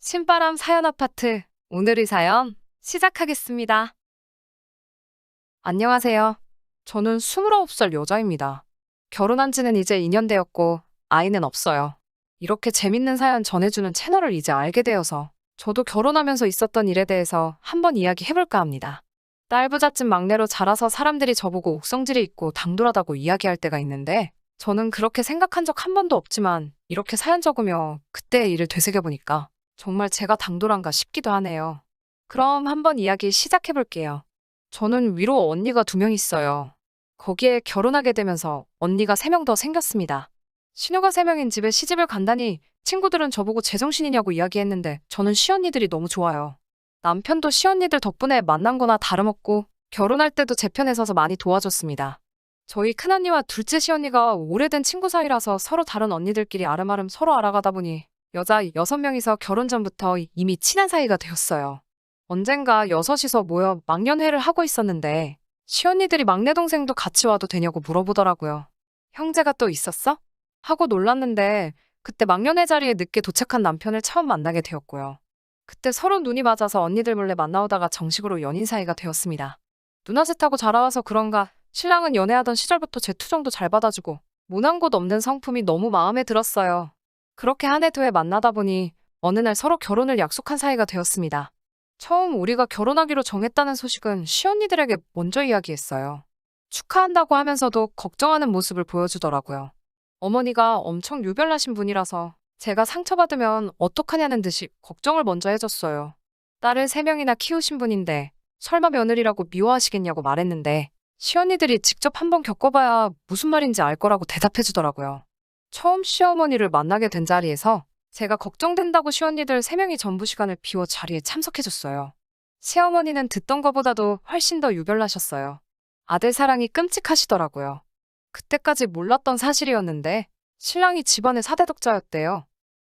신바람 사연 아파트. 오늘의 사연 시작하겠습니다. 안녕하세요. 저는 29살 여자입니다. 결혼한 지는 이제 2년 되었고 아이는 없어요. 이렇게 재밌는 사연 전해주는 채널을 이제 알게 되어서 저도 결혼하면서 있었던 일에 대해서 한번 이야기해볼까 합니다. 딸부잣집 막내로 자라서 사람들이 저보고 옥성질이 있고 당돌하다고 이야기할 때가 있는데 저는 그렇게 생각한 적 한 번도 없지만 이렇게 사연 적으며 그때의 일을 되새겨보니까 정말 제가 당돌한가 싶기도 하네요. 그럼 한번 이야기 시작해볼게요. 저는 위로 언니가 2명 있어요. 거기에 결혼하게 되면서 언니가 3명 더 생겼습니다. 신우가 3명인 집에 시집을 간다니 친구들은 저보고 제정신이냐고 이야기했는데 저는 시언니들이 너무 좋아요. 남편도 시언니들 덕분에 만난 거나 다름없고 결혼할 때도 제 편에 서서 많이 도와줬습니다. 저희 큰언니와 둘째 시언니가 오래된 친구 사이라서 서로 다른 언니들끼리 아름아름 서로 알아가다 보니 여자 6명이서 결혼 전부터 이미 친한 사이가 되었어요. 언젠가 6이서 모여 막년회를 하고 있었는데 시언니들이 막내 동생도 같이 와도 되냐고 물어보더라고요. 형제가 또 있었어? 하고 놀랐는데 그때 막년회 자리에 늦게 도착한 남편을 처음 만나게 되었고요. 그때 서로 눈이 맞아서 언니들 몰래 만나오다가 정식으로 연인 사이가 되었습니다. 누나셋하고 자라와서 그런가 신랑은 연애하던 시절부터 제 투정도 잘 받아주고 모난 곳 없는 성품이 너무 마음에 들었어요. 그렇게 한 해 두 해 만나다 보니 어느 날 서로 결혼을 약속한 사이가 되었습니다. 처음 우리가 결혼하기로 정했다는 소식은 시언니들에게 먼저 이야기했어요. 축하한다고 하면서도 걱정하는 모습을 보여주더라고요. 어머니가 엄청 유별나신 분이라서 제가 상처받으면 어떡하냐는 듯이 걱정을 먼저 해줬어요. 딸을 3명이나 키우신 분인데 설마 며느리라고 미워하시겠냐고 말했는데 시언니들이 직접 한번 겪어봐야 무슨 말인지 알 거라고 대답해주더라고요. 처음 시어머니를 만나게 된 자리에서 제가 걱정된다고 시언니들 3명이 전부 시간을 비워 자리에 참석해줬어요. 시어머니는 듣던 것보다도 훨씬 더 유별나셨어요. 아들 사랑이 끔찍하시더라고요. 그때까지 몰랐던 사실이었는데 신랑이 집안의 4대 독자였대요.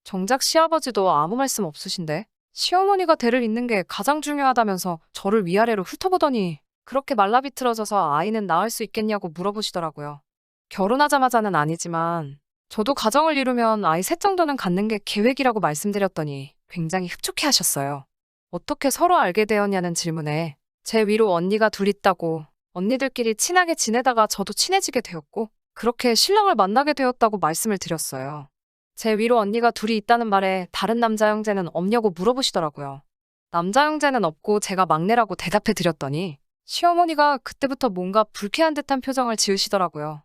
정작 시아버지도 아무 말씀 없으신데 시어머니가 대를 잇는 게 가장 중요하다면서 저를 위아래로 훑어보더니 그렇게 말라비틀어져서 아이는 낳을 수 있겠냐고 물어보시더라고요. 결혼하자마자는 아니지만 저도 가정을 이루면 아이 셋 정도는 갖는 게 계획이라고 말씀드렸더니 굉장히 흡족해 하셨어요. 어떻게 서로 알게 되었냐는 질문에 제 위로 언니가 둘 있다고 언니들끼리 친하게 지내다가 저도 친해지게 되었고 그렇게 신랑을 만나게 되었다고 말씀을 드렸어요. 제 위로 언니가 둘이 있다는 말에 다른 남자 형제는 없냐고 물어보시더라고요. 남자 형제는 없고 제가 막내라고 대답해 드렸더니 시어머니가 그때부터 뭔가 불쾌한 듯한 표정을 지으시더라고요.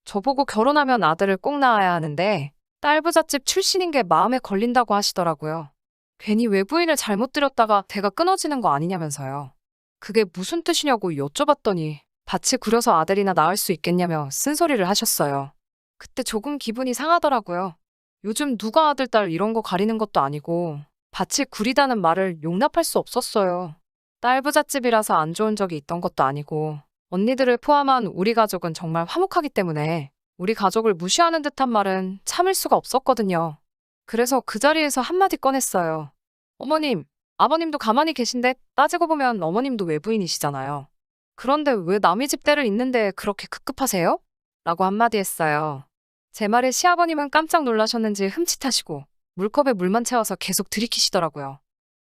저보고 결혼하면 아들을 꼭 낳아야 하는데 딸부잣집 출신인 게 마음에 걸린다고 하시더라고요. 괜히 외부인을 잘못 들였다가 대가 끊어지는 거 아니냐면서요. 그게 무슨 뜻이냐고 여쭤봤더니 밭이 구려서 아들이나 낳을 수 있겠냐며 쓴소리를 하셨어요. 그때 조금 기분이 상하더라고요. 요즘 누가 아들, 딸 이런 거 가리는 것도 아니고 밭이 구리다는 말을 용납할 수 없었어요. 딸부잣집이라서 안 좋은 적이 있던 것도 아니고 언니들을 포함한 우리 가족은 정말 화목하기 때문에 우리 가족을 무시하는 듯한 말은 참을 수가 없었거든요. 그래서 그 자리에서 한마디 꺼냈어요. 어머님, 아버님도 가만히 계신데 따지고 보면 어머님도 외부인이시잖아요. 그런데 왜 남의 집 딸을 잇는데 그렇게 급급하세요? 라고 한마디 했어요. 제 말에 시아버님은 깜짝 놀라셨는지 흠칫하시고 물컵에 물만 채워서 계속 들이키시더라고요.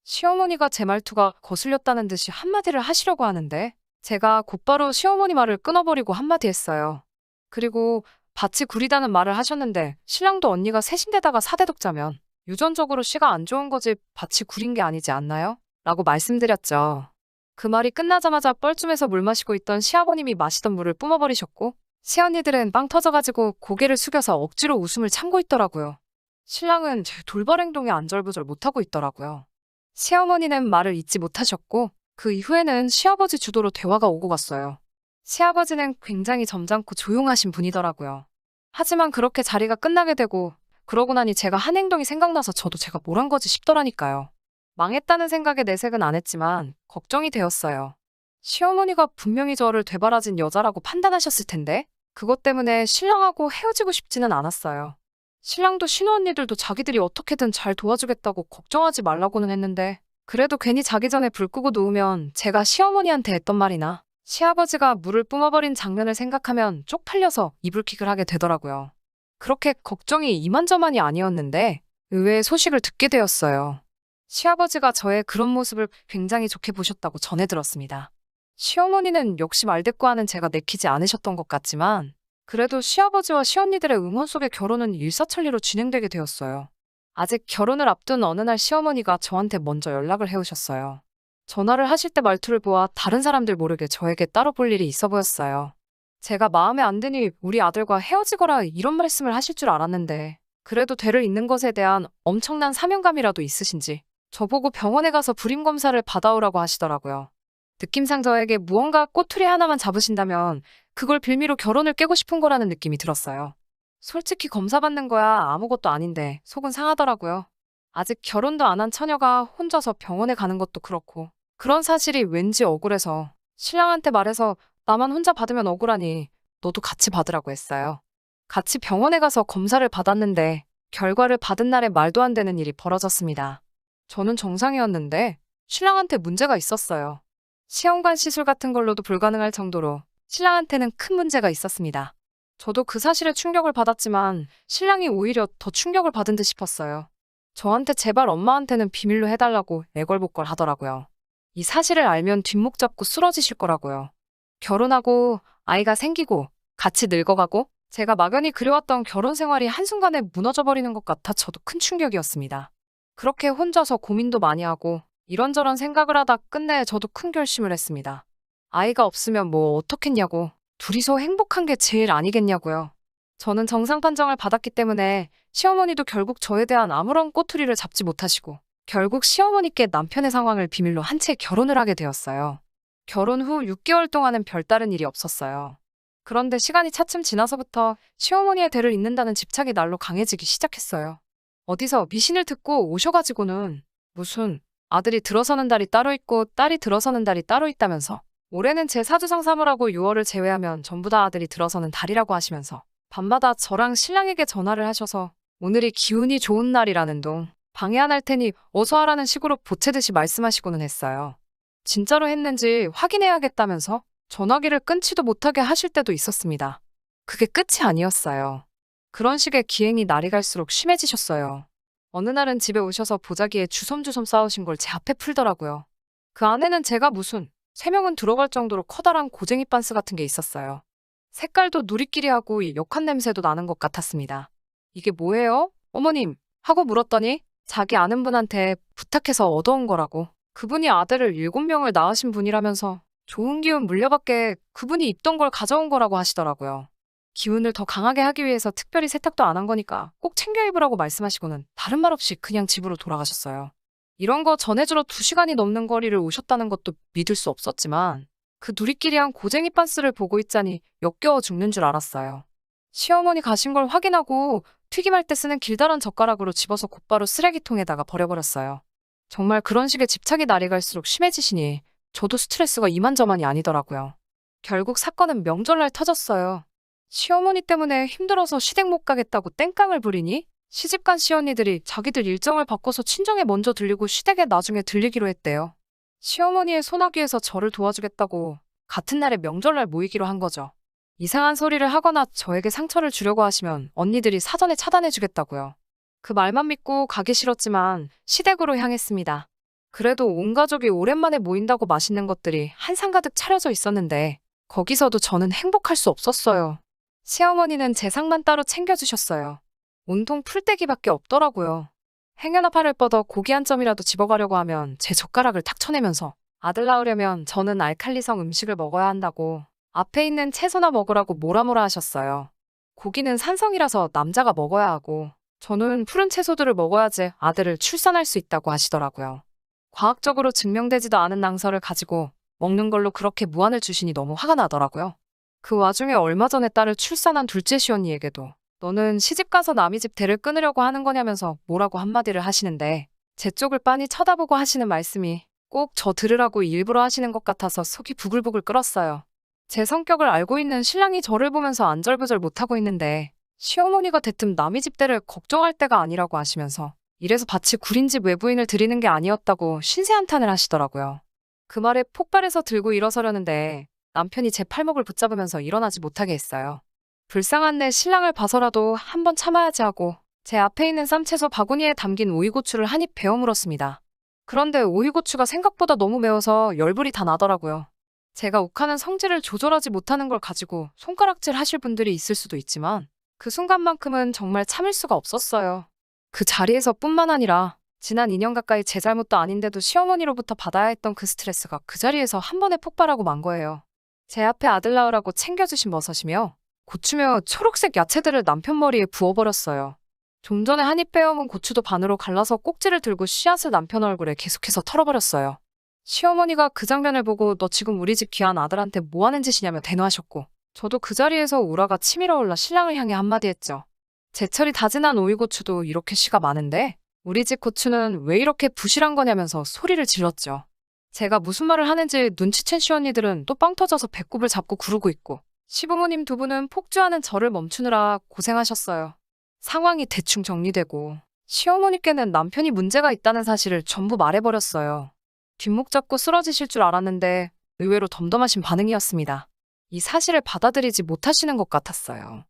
시어머니가 제 말투가 거슬렸다는 듯이 한마디를 하시려고 하는데 제가 곧바로 시어머니 말을 끊어버리고 한마디 했어요. 그리고 밭이 구리다는 말을 하셨는데 신랑도 언니가 셋인데다가 4대 독자면 유전적으로 씨가 안 좋은 거지 밭이 구린 게 아니지 않나요? 라고 말씀드렸죠. 그 말이 끝나자마자 뻘쭘해서 물 마시고 있던 시아버님이 마시던 물을 뿜어버리셨고 시언니들은 빵 터져가지고 고개를 숙여서 억지로 웃음을 참고 있더라고요. 신랑은 제 돌발 행동에 안절부절 못하고 있더라고요. 시어머니는 말을 잇지 못하셨고 그 이후에는 시아버지 주도로 대화가 오고 갔어요. 시아버지는 굉장히 점잖고 조용하신 분이더라고요. 하지만 그렇게 자리가 끝나게 되고 그러고 나니 제가 한 행동이 생각나서 저도 제가 뭘 한 거지 싶더라니까요. 망했다는 생각에 내색은 안 했지만 걱정이 되었어요. 시어머니가 분명히 저를 되바라진 여자라고 판단하셨을 텐데 그것 때문에 신랑하고 헤어지고 싶지는 않았어요. 신랑도 신우 언니들도 자기들이 어떻게든 잘 도와주겠다고 걱정하지 말라고는 했는데 그래도 괜히 자기 전에 불 끄고 누우면 제가 시어머니한테 했던 말이나 시아버지가 물을 뿜어버린 장면을 생각하면 쪽팔려서 이불킥을 하게 되더라고요. 그렇게 걱정이 이만저만이 아니었는데 의외의 소식을 듣게 되었어요. 시아버지가 저의 그런 모습을 굉장히 좋게 보셨다고 전해 들었습니다. 시어머니는 역시 말대꾸하는 제가 내키지 않으셨던 것 같지만 그래도 시아버지와 시언니들의 응원 속에 결혼은 일사천리로 진행되게 되었어요. 아직 결혼을 앞둔 어느 날 시어머니가 저한테 먼저 연락을 해오셨어요. 전화를 하실 때 말투를 보아 다른 사람들 모르게 저에게 따로 볼 일이 있어 보였어요. 제가 마음에 안 드니 우리 아들과 헤어지거라 이런 말씀을 하실 줄 알았는데 그래도 대를 잇는 것에 대한 엄청난 사명감이라도 있으신지 저보고 병원에 가서 불임 검사를 받아오라고 하시더라고요. 느낌상 저에게 무언가 꼬투리 하나만 잡으신다면 그걸 빌미로 결혼을 깨고 싶은 거라는 느낌이 들었어요. 솔직히 검사 받는 거야 아무것도 아닌데 속은 상하더라고요. 아직 결혼도 안 한 처녀가 혼자서 병원에 가는 것도 그렇고 그런 사실이 왠지 억울해서 신랑한테 말해서 나만 혼자 받으면 억울하니 너도 같이 받으라고 했어요. 같이 병원에 가서 검사를 받았는데 결과를 받은 날에 말도 안 되는 일이 벌어졌습니다. 저는 정상이었는데 신랑한테 문제가 있었어요. 시험관 시술 같은 걸로도 불가능할 정도로 신랑한테는 큰 문제가 있었습니다. 저도 그 사실에 충격을 받았지만 신랑이 오히려 더 충격을 받은 듯 싶었어요. 저한테 제발 엄마한테는 비밀로 해달라고 애걸복걸 하더라고요. 이 사실을 알면 뒷목 잡고 쓰러지실 거라고요. 결혼하고 아이가 생기고 같이 늙어가고 제가 막연히 그려왔던 결혼 생활이 한순간에 무너져버리는 것 같아 저도 큰 충격이었습니다. 그렇게 혼자서 고민도 많이 하고 이런저런 생각을 하다 끝내 저도 큰 결심을 했습니다. 아이가 없으면 뭐 어떻겠냐고 둘이서 행복한 게 제일 아니겠냐고요. 저는 정상 판정을 받았기 때문에 시어머니도 결국 저에 대한 아무런 꼬투리를 잡지 못하시고 결국 시어머니께 남편의 상황을 비밀로 한 채 결혼을 하게 되었어요. 결혼 후 6개월 동안은 별다른 일이 없었어요. 그런데 시간이 차츰 지나서부터 시어머니의 대를 잇는다는 집착이 날로 강해지기 시작했어요. 어디서 미신을 듣고 오셔가지고는 무슨 아들이 들어서는 달이 따로 있고 딸이 들어서는 달이 따로 있다면서 올해는 제 사주상 3월하고 6월을 제외하면 전부 다 아들이 들어서는 달이라고 하시면서 밤마다 저랑 신랑에게 전화를 하셔서 오늘이 기운이 좋은 날이라는 둥 방해 안 할 테니 어서 하라는 식으로 보채듯이 말씀하시고는 했어요. 진짜로 했는지 확인해야겠다면서 전화기를 끊지도 못하게 하실 때도 있었습니다. 그게 끝이 아니었어요. 그런 식의 기행이 날이 갈수록 심해지셨어요. 어느 날은 집에 오셔서 보자기에 주섬주섬 싸우신 걸 제 앞에 풀더라고요. 그 안에는 제가 무슨 3명은 들어갈 정도로 커다란 고쟁이 반스 같은 게 있었어요. 색깔도 누리끼리하고 역한 냄새도 나는 것 같았습니다. 이게 뭐예요? 어머님 하고 물었더니 자기 아는 분한테 부탁해서 얻어온 거라고. 그분이 아들을 7명을 낳으신 분이라면서 좋은 기운 물려받게 그분이 입던 걸 가져온 거라고 하시더라고요. 기운을 더 강하게 하기 위해서 특별히 세탁도 안 한 거니까 꼭 챙겨 입으라고 말씀하시고는 다른 말 없이 그냥 집으로 돌아가셨어요. 이런 거 전해주러 2시간이 넘는 거리를 오셨다는 것도 믿을 수 없었지만 그 누리끼리한 고쟁이 반스를 보고 있자니 역겨워 죽는 줄 알았어요. 시어머니 가신 걸 확인하고 튀김할 때 쓰는 길다란 젓가락으로 집어서 곧바로 쓰레기통에다가 버려버렸어요. 정말 그런 식의 집착이 날이 갈수록 심해지시니 저도 스트레스가 이만저만이 아니더라고요. 결국 사건은 명절날 터졌어요. 시어머니 때문에 힘들어서 시댁 못 가겠다고 땡깡을 부리니 시집간 시언니들이 자기들 일정을 바꿔서 친정에 먼저 들리고 시댁에 나중에 들리기로 했대요. 시어머니의 소나기에서 저를 도와주겠다고 같은 날에 명절날 모이기로 한 거죠. 이상한 소리를 하거나 저에게 상처를 주려고 하시면 언니들이 사전에 차단해주겠다고요. 그 말만 믿고 가기 싫었지만 시댁으로 향했습니다. 그래도 온 가족이 오랜만에 모인다고 맛있는 것들이 한상 가득 차려져 있었는데 거기서도 저는 행복할 수 없었어요. 시어머니는 제 상만 따로 챙겨주셨어요. 온통 풀떼기밖에 없더라고요. 행여나 팔을 뻗어 고기 한 점이라도 집어가려고 하면 제 젓가락을 탁 쳐내면서 아들 낳으려면 저는 알칼리성 음식을 먹어야 한다고 앞에 있는 채소나 먹으라고 뭐라 하셨어요. 고기는 산성이라서 남자가 먹어야 하고 저는 푸른 채소들을 먹어야지 아들을 출산할 수 있다고 하시더라고요. 과학적으로 증명되지도 않은 낭설을 가지고 먹는 걸로 그렇게 무안을 주시니 너무 화가 나더라고요. 그 와중에 얼마 전에 딸을 출산한 둘째 시언니에게도 너는 시집가서 남의 집 대를 끊으려고 하는 거냐면서 뭐라고 한마디를 하시는데 제 쪽을 빤히 쳐다보고 하시는 말씀이 꼭 저 들으라고 일부러 하시는 것 같아서 속이 부글부글 끓었어요. 제 성격을 알고 있는 신랑이 저를 보면서 안절부절 못하고 있는데 시어머니가 대뜸 남의 집 대를 걱정할 때가 아니라고 하시면서 이래서 밭이 구린 집 외부인을 들이는 게 아니었다고 신세한탄을 하시더라고요. 그 말에 폭발해서 들고 일어서려는데 남편이 제 팔목을 붙잡으면서 일어나지 못하게 했어요. 불쌍한 내 신랑을 봐서라도 한번 참아야지 하고 제 앞에 있는 쌈채소 바구니에 담긴 오이고추를 한 입 베어 물었습니다. 그런데 오이고추가 생각보다 너무 매워서 열불이 다 나더라고요. 제가 욱하는 성질을 조절하지 못하는 걸 가지고 손가락질 하실 분들이 있을 수도 있지만 그 순간만큼은 정말 참을 수가 없었어요. 그 자리에서 뿐만 아니라 지난 2년 가까이 제 잘못도 아닌데도 시어머니로부터 받아야 했던 그 스트레스가 그 자리에서 한 번에 폭발하고 만 거예요. 제 앞에 아들 낳으라고 챙겨주신 버섯이며 고추며 초록색 야채들을 남편 머리에 부어버렸어요. 좀 전에 한 입 빼어문 고추도 반으로 갈라서 꼭지를 들고 씨앗을 남편 얼굴에 계속해서 털어버렸어요. 시어머니가 그 장면을 보고 너 지금 우리 집 귀한 아들한테 뭐 하는 짓이냐며 대노하셨고 저도 그 자리에서 우라가 치밀어 올라 신랑을 향해 한마디 했죠. 제철이 다진한 오이고추도 이렇게 씨가 많은데 우리 집 고추는 왜 이렇게 부실한 거냐면서 소리를 질렀죠. 제가 무슨 말을 하는지 눈치챈 시언니들은 또 빵 터져서 배꼽을 잡고 구르고 있고 시부모님 두 분은 폭주하는 저를 멈추느라 고생하셨어요. 상황이 대충 정리되고 시어머니께는 남편이 문제가 있다는 사실을 전부 말해버렸어요. 뒷목 잡고 쓰러지실 줄 알았는데 의외로 덤덤하신 반응이었습니다. 이 사실을 받아들이지 못하시는 것 같았어요.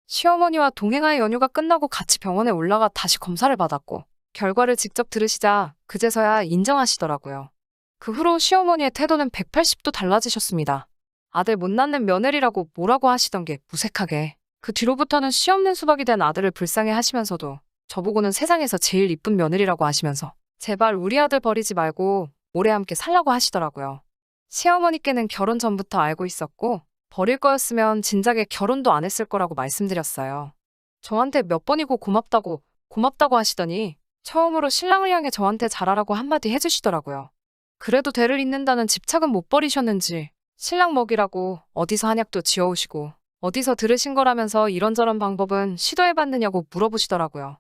시어머니와 동행할 연휴가 끝나고 같이 병원에 올라가 다시 검사를 받았고 결과를 직접 들으시자 그제서야 인정하시더라고요. 그 후로 시어머니의 태도는 180도 달라지셨습니다. 아들 못 낳는 며느리라고 뭐라고 하시던 게 무색하게 그 뒤로부터는 씨 없는 수박이 된 아들을 불쌍해 하시면서도 저보고는 세상에서 제일 이쁜 며느리라고 하시면서 제발 우리 아들 버리지 말고 오래 함께 살라고 하시더라고요. 시어머니께는 결혼 전부터 알고 있었고 버릴 거였으면 진작에 결혼도 안 했을 거라고 말씀드렸어요. 저한테 몇 번이고 고맙다고 하시더니 처음으로 신랑을 향해 저한테 잘하라고 한마디 해주시더라고요. 그래도 대를 잇는다는 집착은 못 버리셨는지 신랑 먹이라고 어디서 한약도 지어오시고 어디서 들으신 거라면서 이런저런 방법은 시도해봤느냐고 물어보시더라고요.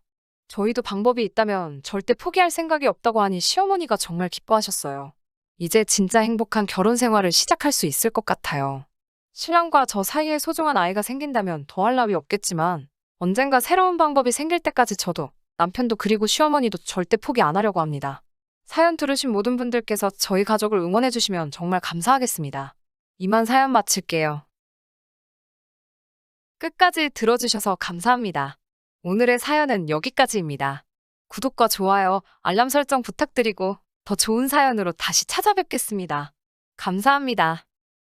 저희도 방법이 있다면 절대 포기할 생각이 없다고 하니 시어머니가 정말 기뻐하셨어요. 이제 진짜 행복한 결혼 생활을 시작할 수 있을 것 같아요. 신랑과 저 사이에 소중한 아이가 생긴다면 더할 나위 없겠지만 언젠가 새로운 방법이 생길 때까지 저도 남편도 그리고 시어머니도 절대 포기 안 하려고 합니다. 사연 들으신 모든 분들께서 저희 가족을 응원해주시면 정말 감사하겠습니다. 이만 사연 마칠게요. 끝까지 들어주셔서 감사합니다. 오늘의 사연은 여기까지입니다. 구독과 좋아요, 알람 설정 부탁드리고 더 좋은 사연으로 다시 찾아뵙겠습니다. 감사합니다.